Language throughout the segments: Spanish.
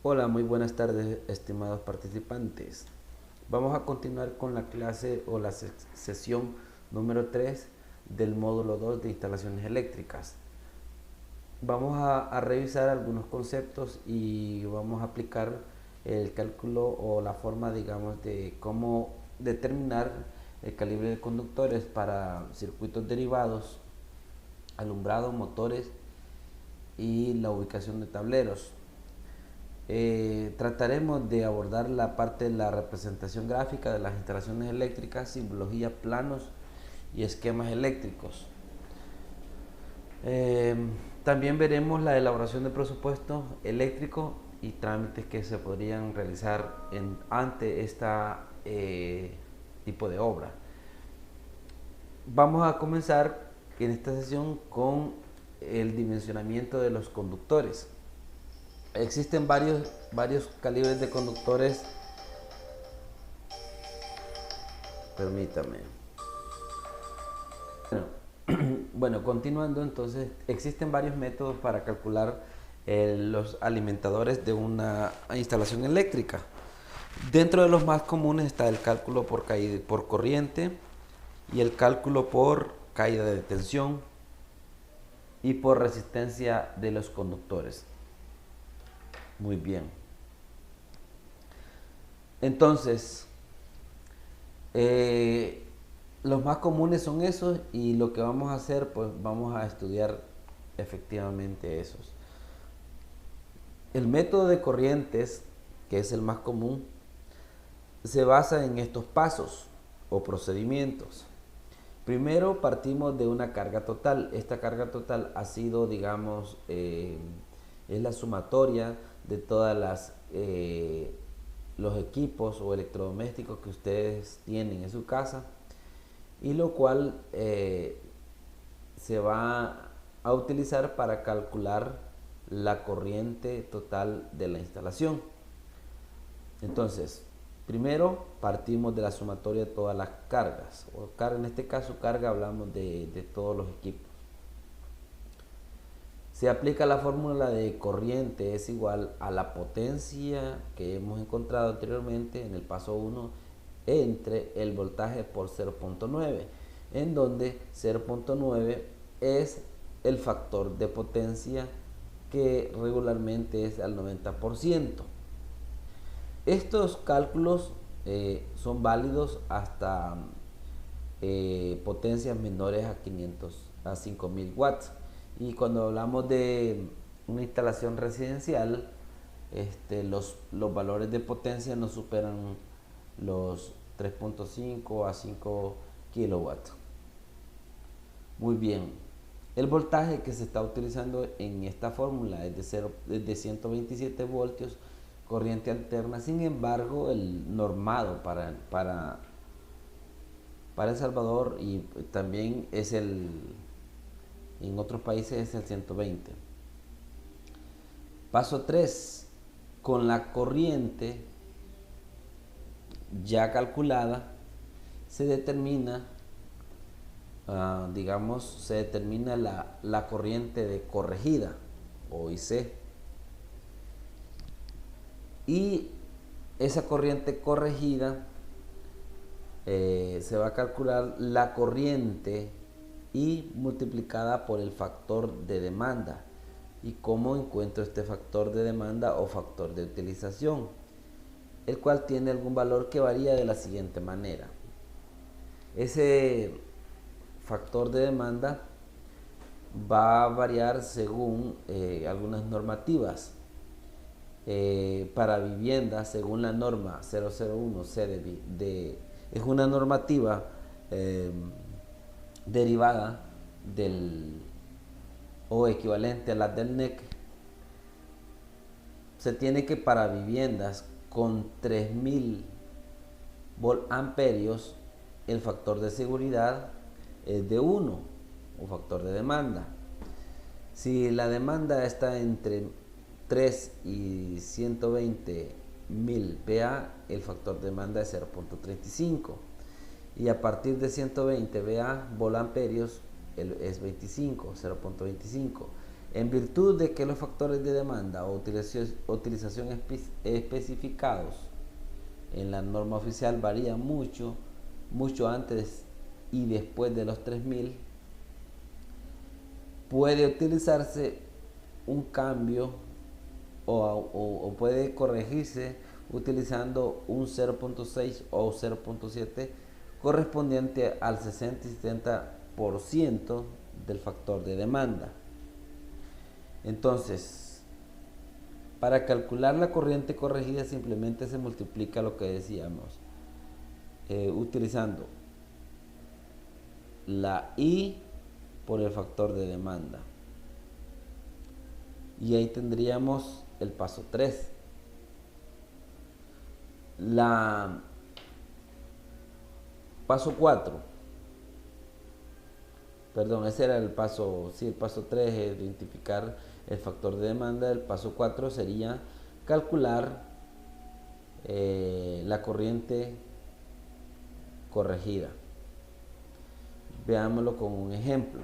Hola, muy buenas tardes, estimados participantes. Vamos a continuar con la clase o la sesión número 3 del módulo 2 de instalaciones eléctricas. Vamos a revisar algunos conceptos y vamos a aplicar el cálculo o la forma, digamos, de cómo determinar el calibre de conductores para circuitos derivados, alumbrado, motores y la ubicación de tableros. Trataremos de abordar la parte de la representación gráfica de las instalaciones eléctricas, simbología, planos y esquemas eléctricos. Eh, También veremos la elaboración de presupuesto eléctrico y trámites que se podrían realizar ante esta tipo de obra. Vamos a comenzar en esta sesión con el dimensionamiento de los conductores. Existen varios calibres de conductores. Permítame. Bueno, continuando entonces, existen varios métodos para calcular los alimentadores de una instalación eléctrica. Dentro de los más comunes está el cálculo por corriente y el cálculo por caída de tensión y por resistencia de los conductores. Muy bien. Entonces, los más comunes son esos y lo que vamos a hacer, pues vamos a estudiar efectivamente esos. El método de corrientes, que es el más común, se basa en estos pasos o procedimientos. Primero partimos de una carga total. Esta carga total ha sido, digamos, es la sumatoria de todas los equipos o electrodomésticos que ustedes tienen en su casa, y lo cual se va a utilizar para calcular la corriente total de la instalación. Entonces, primero partimos de la sumatoria de todas las cargas, o carga, en este caso carga, hablamos de todos los equipos. Se aplica la fórmula de corriente es igual a la potencia que hemos encontrado anteriormente en el paso 1 entre el voltaje por 0.9, en donde 0.9 es el factor de potencia que regularmente es al 90%. Estos cálculos son válidos hasta potencias menores a 5000 watts. Y cuando hablamos de una instalación residencial, los valores de potencia no superan los 3.5 a 5 kilowatts. Muy bien. El voltaje que se está utilizando en esta fórmula es de 127 voltios, corriente alterna. Sin embargo, el normado para El Salvador y también en otros países es el 120. Paso 3. Con la corriente ya calculada se determina, la corriente de corregida o IC. Y esa corriente corregida se va a calcular la corriente y multiplicada por el factor de demanda. ¿Y cómo encuentro este factor de demanda o factor de utilización? El cual tiene algún valor que varía de la siguiente manera. Ese factor de demanda va a variar según algunas normativas. Para viviendas, según la norma 001 es una normativa derivada o equivalente a la del NEC. Se tiene que para viviendas con 3000 amperios el factor de seguridad es de 1 o factor de demanda. Si la demanda está entre 3 y 120 mil VA, el factor de demanda es 0.35, y a partir de 120 VA volamperios es 25, 0.25. En virtud de que los factores de demanda o utilización especificados en la norma oficial varían mucho antes y después de los 3000, puede utilizarse un cambio o puede corregirse utilizando un 0.6 o 0.7 correspondiente al 60 y 70% del factor de demanda. Entonces, para calcular la corriente corregida simplemente se multiplica lo que decíamos, utilizando la I por el factor de demanda. Y ahí tendríamos el paso 3. Paso 4. Perdón, ese era el paso, sí, el paso 3 es identificar el factor de demanda. El paso 4 sería calcular la corriente corregida. Veámoslo con un ejemplo.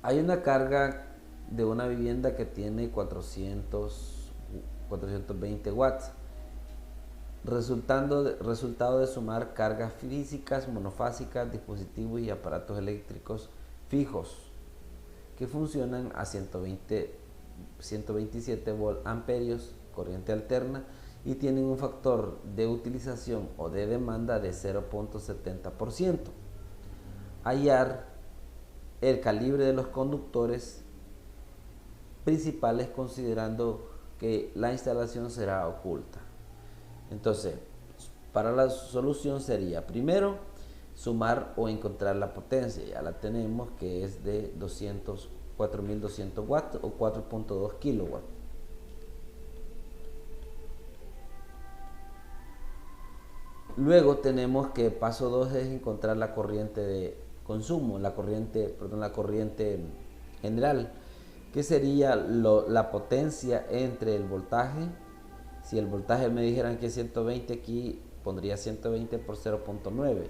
Hay una carga de una vivienda que tiene 420 watts, resultado de sumar cargas físicas, monofásicas, dispositivos y aparatos eléctricos fijos que funcionan a 127 amperios, corriente alterna, y tienen un factor de utilización o de demanda de 0.70%. Hallar el calibre de los conductores principales considerando que la instalación será oculta. Entonces, para la solución sería primero sumar o encontrar la potencia. Ya la tenemos, que es de 4.200 watts o 4.2 kilowatts. Luego tenemos que paso 2 es encontrar la corriente de consumo, la corriente general, que sería la potencia entre el voltaje. Si el voltaje me dijeran que es 120, aquí pondría 120 por 0.9.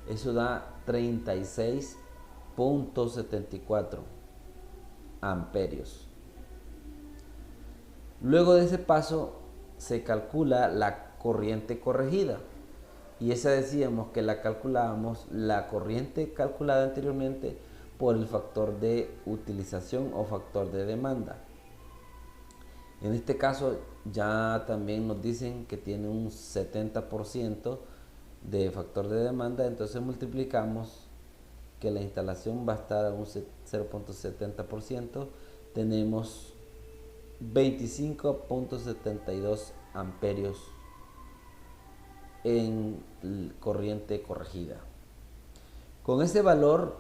Eso da 36.74 amperios. Luego de ese paso se calcula la corriente corregida. Y esa decíamos que la calculábamos, la corriente calculada anteriormente, por el factor de utilización o factor de demanda. En este caso ya también nos dicen que tiene un 70% de factor de demanda, entonces multiplicamos que la instalación va a estar a un 0.70%, tenemos 25.72 amperios en corriente corregida. Con ese valor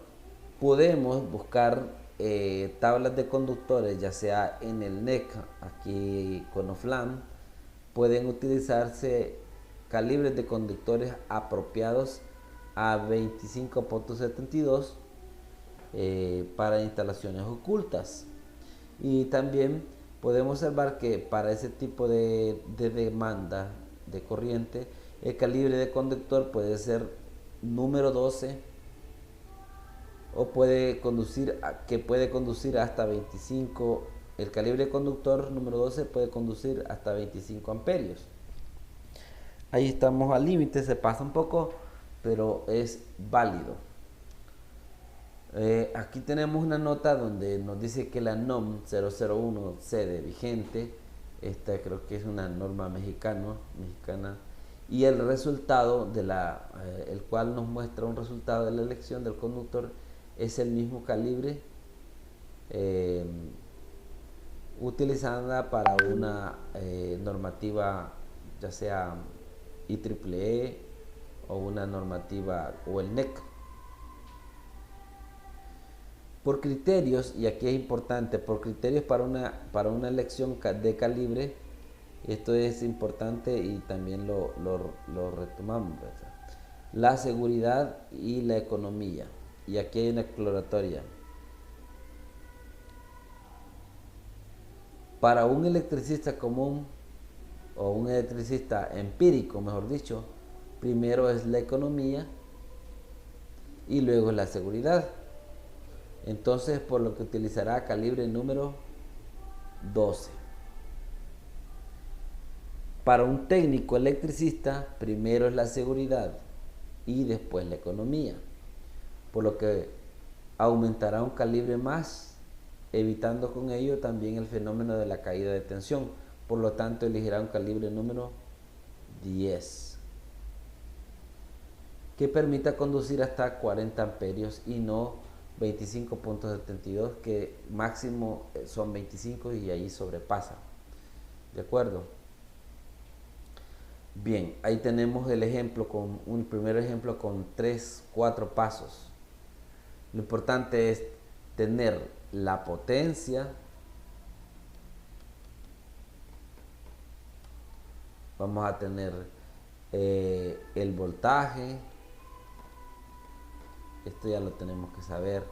podemos buscar tablas de conductores, ya sea en el NEC, aquí con Oflam, pueden utilizarse calibres de conductores apropiados a 25.72 para instalaciones ocultas. Y también podemos observar que para ese tipo de demanda de corriente, el calibre de conductor puede ser número 12 o puede conducir hasta 25. El calibre de conductor número 12 puede conducir hasta 25 amperios. Ahí estamos al límite, se pasa un poco, pero es válido. Aquí tenemos una nota donde nos dice que la NOM 001 sede vigente, esta creo que es una norma mexicana, y el resultado el cual nos muestra un resultado de la elección del conductor es el mismo calibre utilizada para una normativa, ya sea IEEE o una normativa o el NEC. Por criterios, y aquí es importante, por criterios para una elección de calibre, esto es importante y también lo retomamos, ¿verdad? La seguridad y la economía. Y aquí hay una exploratoria. Para un electricista común o un electricista empírico, mejor dicho, primero es la economía y luego es la seguridad. Entonces, por lo que utilizará calibre número 12. Para un técnico electricista, primero es la seguridad y después la economía, por lo que aumentará un calibre más, evitando con ello también el fenómeno de la caída de tensión. Por lo tanto, elegirá un calibre número 10, que permita conducir hasta 40 amperios y no 25.72, que máximo son 25 y ahí sobrepasa. ¿De acuerdo? Bien, ahí tenemos el ejemplo con un primer ejemplo con 3-4 pasos. Lo importante es tener la potencia, vamos a tener el voltaje, esto ya lo tenemos que saber,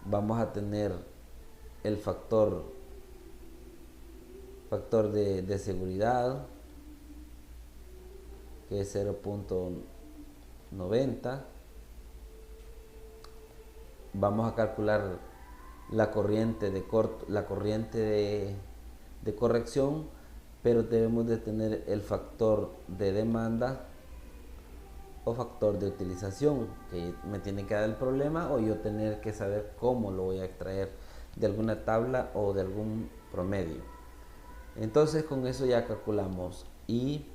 vamos a tener el factor de seguridad, que es 0.90. Vamos a calcular la corriente de corrección, pero debemos de tener el factor de demanda o factor de utilización, que me tiene que dar el problema o yo tener que saber cómo lo voy a extraer de alguna tabla o de algún promedio. Entonces con eso ya calculamos I,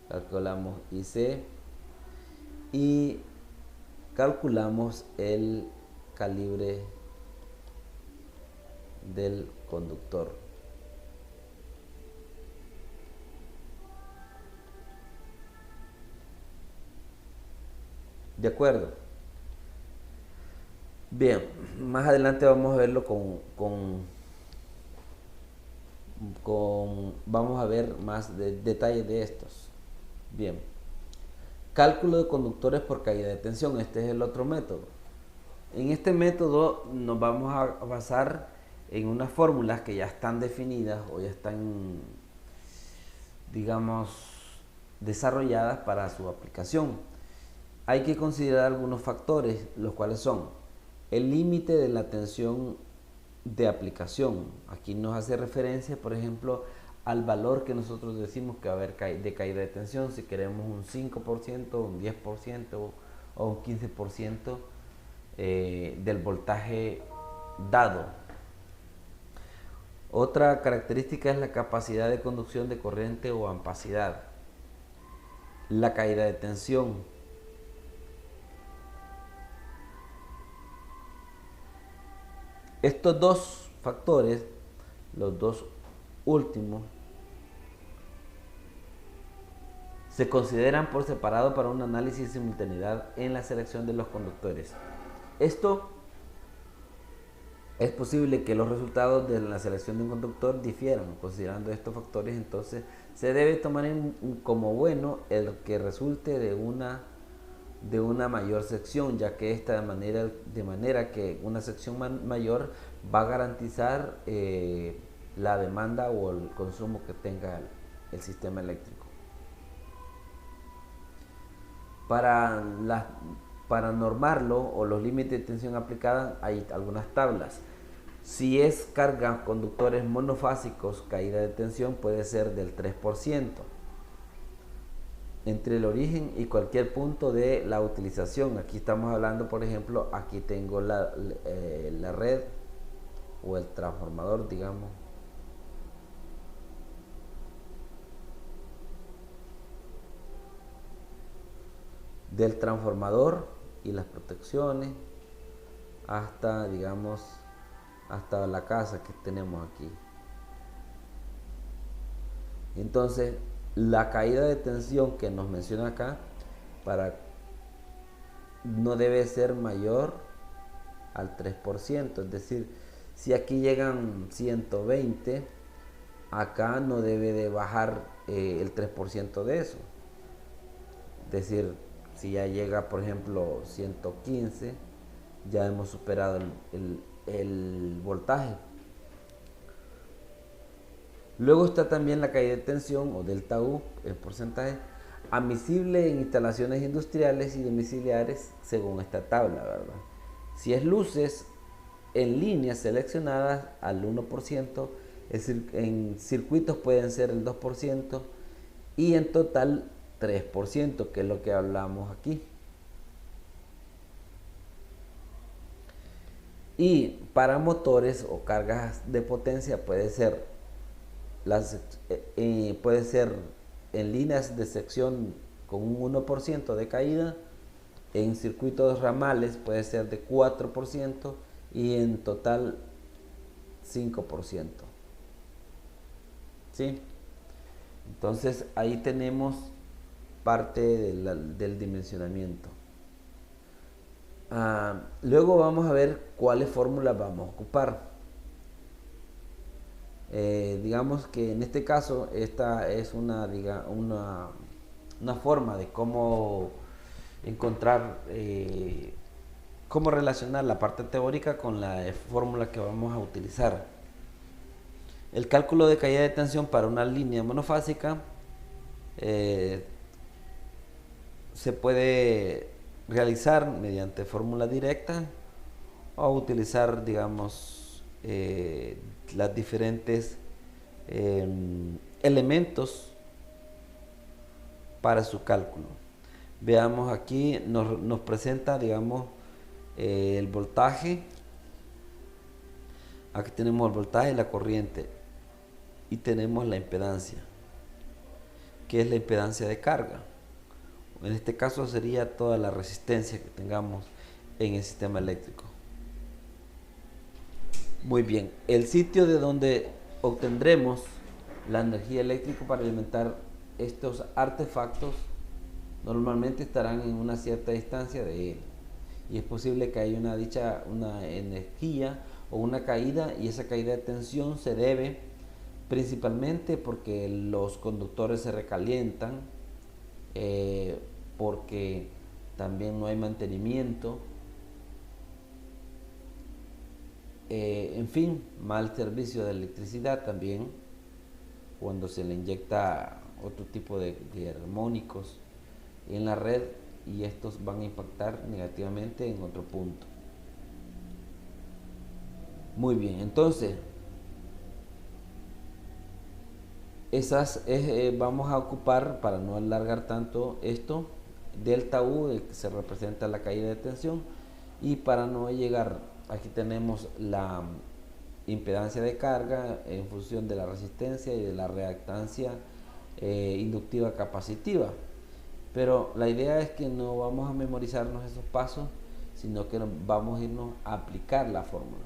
calculamos IC y calculamos el calibre del conductor. ¿De acuerdo? Bien, más adelante vamos a verlo vamos a ver más detalles de estos. Bien, cálculo de conductores por caída de tensión. Este es el otro método. En este método nos vamos a basar en unas fórmulas que ya están definidas o ya están, digamos, desarrolladas para su aplicación. Hay que considerar algunos factores, los cuales son el límite de la tensión de aplicación. Aquí nos hace referencia, por ejemplo, al valor que nosotros decimos que va a haber de caída de tensión, si queremos un 5%, un 10% o un 15% del voltaje dado. Otra característica es la capacidad de conducción de corriente o ampacidad. La caída de tensión. Estos dos factores, los dos últimos, se consideran por separado para un análisis de simultaneidad en la selección de los conductores. Esto es posible que los resultados de la selección de un conductor difieran. Considerando estos factores, entonces se debe tomar como bueno el que resulte de una mayor sección, ya que esta de manera que una sección mayor va a garantizar la demanda o el consumo que tenga el sistema eléctrico. Para normarlo o los límites de tensión aplicada hay algunas tablas. Si es carga conductores monofásicos, caída de tensión puede ser del 3%. Entre el origen y cualquier punto de la utilización. Aquí estamos hablando, por ejemplo, aquí tengo la red o el transformador, digamos. Del transformador y las protecciones hasta, digamos, hasta la casa que tenemos aquí. Entonces, la caída de tensión que nos menciona acá no debe ser mayor al 3%. Es decir, si aquí llegan 120, acá no debe de bajar el 3% de eso. Es decir, si ya llega, por ejemplo, 115, ya hemos superado el voltaje. Luego está también la caída de tensión o delta U, el porcentaje, admisible en instalaciones industriales y domiciliares según esta tabla, ¿verdad? Si es luces en líneas seleccionadas al 1%, es decir, en circuitos pueden ser el 2% y en total 3%, que es lo que hablamos aquí. Y para motores o cargas de potencia puede ser en líneas de sección con un 1% de caída, en circuitos ramales puede ser de 4% y en total 5%. ¿Sí? Entonces ahí tenemos parte del dimensionamiento. Luego vamos a ver cuáles fórmulas vamos a ocupar. Digamos que en este caso esta es una forma de cómo encontrar, cómo relacionar la parte teórica con la fórmula que vamos a utilizar. El cálculo de caída de tensión para una línea monofásica se puede realizar mediante fórmula directa o utilizar, digamos, las diferentes elementos para su cálculo. Veamos aquí, nos presenta, digamos, el voltaje. Aquí tenemos el voltaje y la corriente y tenemos la impedancia, que es la impedancia de carga. En este caso sería toda la resistencia que tengamos en el sistema eléctrico. Muy bien, el sitio de donde obtendremos la energía eléctrica para alimentar estos artefactos normalmente estarán en una cierta distancia de él, y es posible que haya una energía o una caída, y esa caída de tensión se debe principalmente porque los conductores se recalientan, porque también no hay mantenimiento, en fin, mal servicio de electricidad también, cuando se le inyecta otro tipo de armónicos en la red, y estos van a impactar negativamente en otro punto. Muy bien, entonces vamos a ocupar, para no alargar tanto esto, delta U, que se representa la caída de tensión, y para no llegar, aquí tenemos la impedancia de carga en función de la resistencia y de la reactancia inductiva capacitiva. Pero la idea es que no vamos a memorizarnos esos pasos, sino que vamos a irnos a aplicar la fórmula.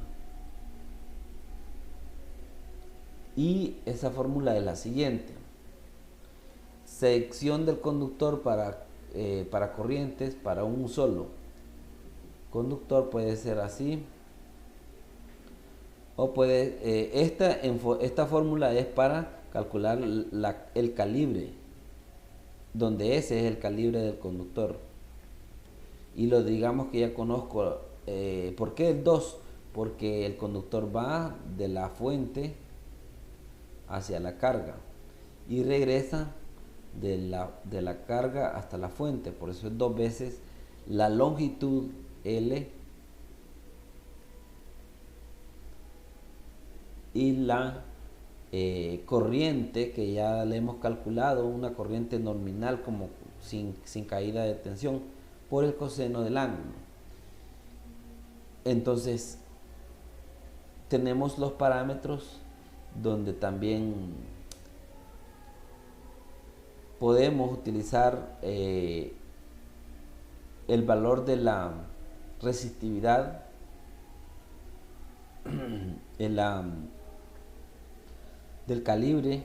Y esa fórmula es la siguiente: sección del conductor para corrientes para un solo conductor puede ser así, o esta fórmula es para calcular el calibre, donde ese es el calibre del conductor. Y lo digamos que ya conozco. ¿Por qué el 2? Porque el conductor va de la fuente hacia la carga y regresa de la carga hasta la fuente. Por eso es 2 veces la longitud L y la corriente, que ya le hemos calculado, una corriente nominal como sin caída de tensión, por el coseno del ángulo. Entonces tenemos los parámetros donde también podemos utilizar el valor de la resistividad del calibre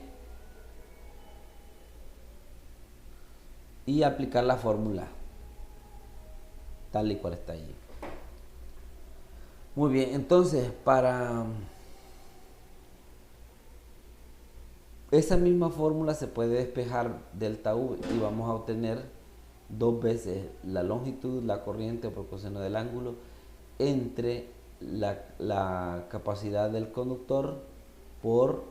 y aplicar la fórmula tal y cual está allí. Muy bien, entonces para esa misma fórmula se puede despejar delta U y vamos a obtener 2 veces la longitud, la corriente por coseno del ángulo, entre la capacidad del conductor por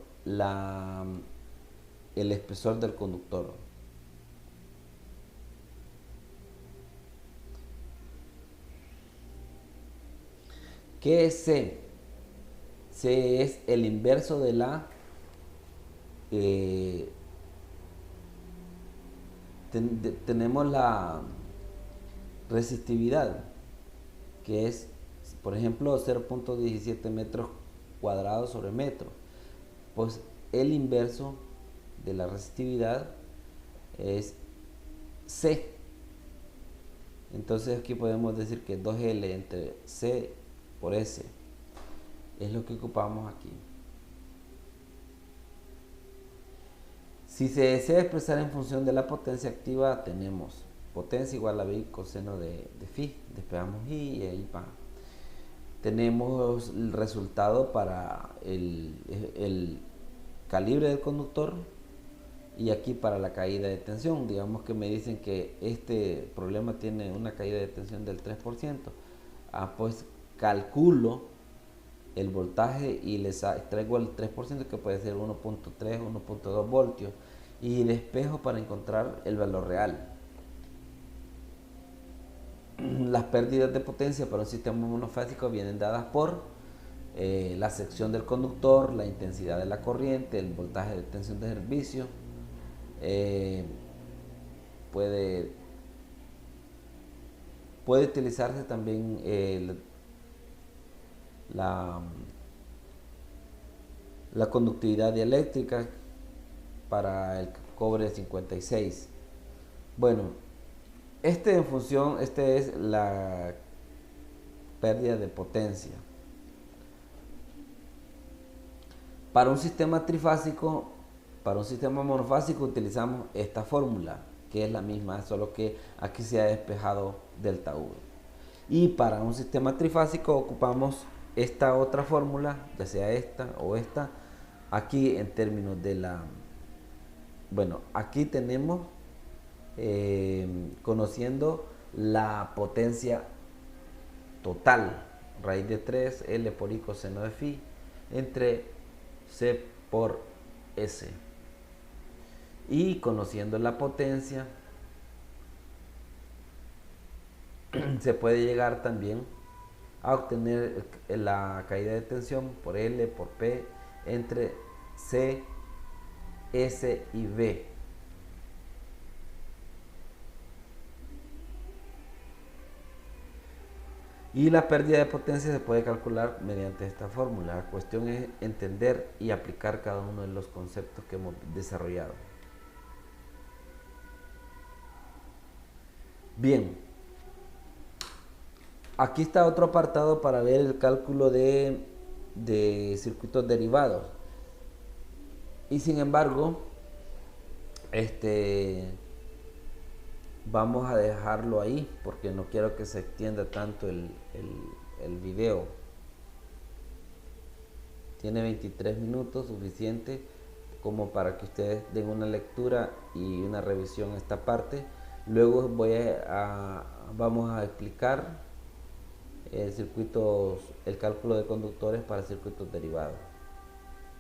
el espesor del conductor. ¿Qué es C? C es el inverso de la eh, tenemos la resistividad, que es, por ejemplo, 0.17 metros cuadrados sobre metro. Pues el inverso de la resistividad es C. Entonces aquí podemos decir que 2L entre C por S es lo que ocupamos aquí. Si se desea expresar en función de la potencia activa, tenemos potencia igual a B coseno de phi. Despegamos I y ahí va. Tenemos el resultado para el calibre del conductor y aquí para la caída de tensión. Digamos que me dicen que este problema tiene una caída de tensión del 3%. Pues calculo el voltaje y les traigo el 3% que puede ser 1.3, 1.2 voltios y despejo para encontrar el valor real. Las pérdidas de potencia para un sistema monofásico vienen dadas por la sección del conductor, la intensidad de la corriente, el voltaje de tensión de servicio. Puede utilizarse también la conductividad dieléctrica para el cobre 56. Bueno, este es la pérdida de potencia. Para un sistema trifásico, para un sistema monofásico utilizamos esta fórmula, que es la misma, solo que aquí se ha despejado delta V. Y para un sistema trifásico ocupamos esta otra fórmula, ya sea esta o esta, aquí en términos de la... Bueno, aquí tenemos conociendo la potencia total, raíz de 3, L por I coseno de phi, entre C por S. Y conociendo la potencia, se puede llegar también a obtener la caída de tensión por L por P entre C, S y B. Y la pérdida de potencia se puede calcular mediante esta fórmula. La cuestión es entender y aplicar cada uno de los conceptos que hemos desarrollado. Bien, aquí está otro apartado para ver el cálculo de circuitos derivados. Y sin embargo, vamos a dejarlo ahí porque no quiero que se extienda tanto el video. Tiene 23 minutos, suficiente como para que ustedes den una lectura y una revisión a esta parte. Luego vamos a explicar el cálculo de conductores para circuitos derivados.